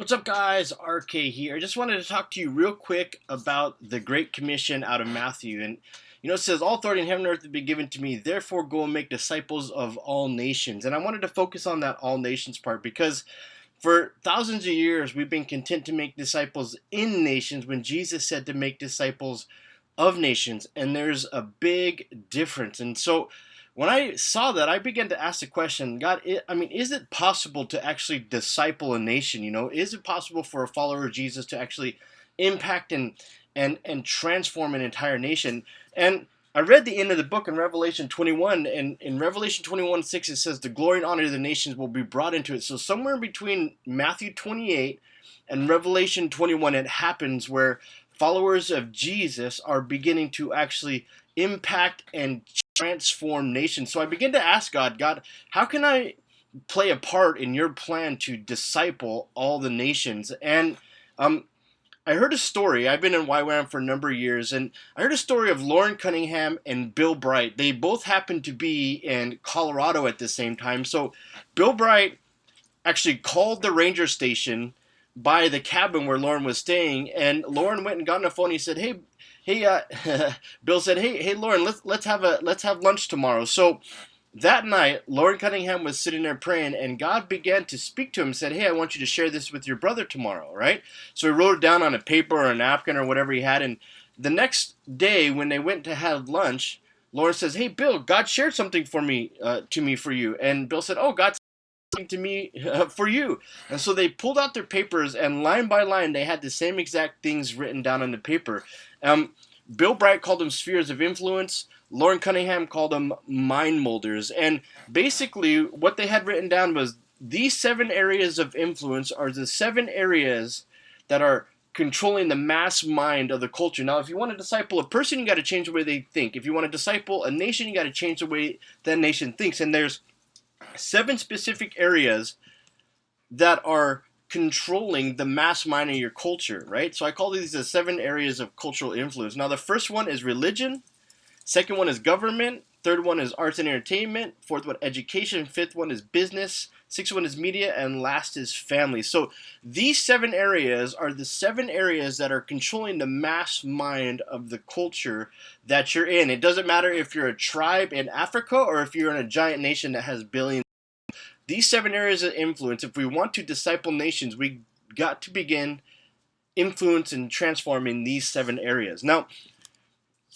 What's up, guys? RK here. I just wanted to talk to you real quick about the Great Commission out of Matthew. And, it says, all authority in heaven and earth has been given to me. Therefore, go and make disciples of all nations. And I wanted to focus on that all nations part because for thousands of years, we've been content to make disciples in nations when Jesus said to make disciples of nations. And there's a big difference. And so, when I saw that, I began to ask the question, God, is it possible to actually disciple a nation? Is it possible for a follower of Jesus to actually impact and transform an entire nation? And I read the end of the book in Revelation 21, and in Revelation 21:6 it says, the glory and honor of the nations will be brought into it. So somewhere between Matthew 28 and Revelation 21, it happens where followers of Jesus are beginning to actually impact and transform nations. So I began to ask God, how can I play a part in your plan to disciple all the nations? And I heard a story. I've been in YWAM for a number of years, and I heard a story of Loren Cunningham and Bill Bright. They both happened to be in Colorado at the same time. So Bill Bright actually called the ranger station by the cabin where Loren was staying, and Loren went and got on the phone. He said, "Hey, Bill said, hey, Loren, let's have lunch tomorrow." So that night, Loren Cunningham was sitting there praying, and God began to speak to him and said, "Hey, I want you to share this with your brother tomorrow, right?" So he wrote it down on a paper or a napkin or whatever he had, and the next day when they went to have lunch, Loren says, "Hey, Bill, God shared something for me, to me for you," and Bill said, "Oh, God to me for you." And so they pulled out their papers, and line by line they had the same exact things written down on the paper. Bill Bright called them spheres of influence. Loren Cunningham called them mind molders. And basically what they had written down was these 7 areas of influence are the 7 areas that are controlling the mass mind of the culture. Now, if you want to disciple a person, you got to change the way they think. If you want to disciple a nation, you got to change the way that nation thinks. And there's 7 specific areas that are controlling the mass mind of your culture, right? So I call these the 7 areas of cultural influence. Now, the first one is religion. Second one is government. Third one is arts and entertainment. Fourth one, education. Fifth one is business. Sixth one is media. And last is family. So these 7 areas are the 7 areas that are controlling the mass mind of the culture that you're in. It doesn't matter if you're a tribe in Africa or if you're in a giant nation that has billions. These 7 areas of influence, if we want to disciple nations, we got to begin influence and transforming these 7 areas. Now,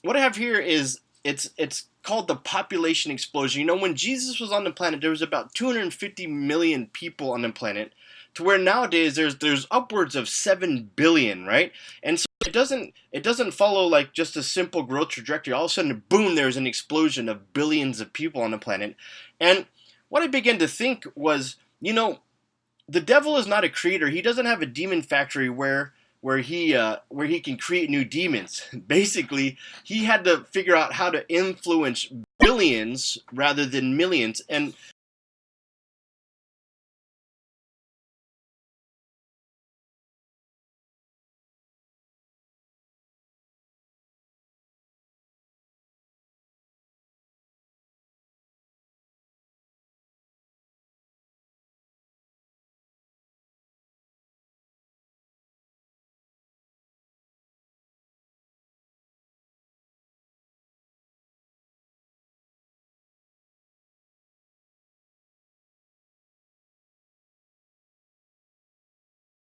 what I have here is it's called the population explosion. When Jesus was on the planet, there was about 250 million people on the planet, to where nowadays there's upwards of 7 billion, right? And so it doesn't follow like just a simple growth trajectory. All of a sudden, boom, there's an explosion of billions of people on the planet. And what I began to think was, the devil is not a creator. He doesn't have a demon factory where he can create new demons. Basically, he had to figure out how to influence billions rather than millions. And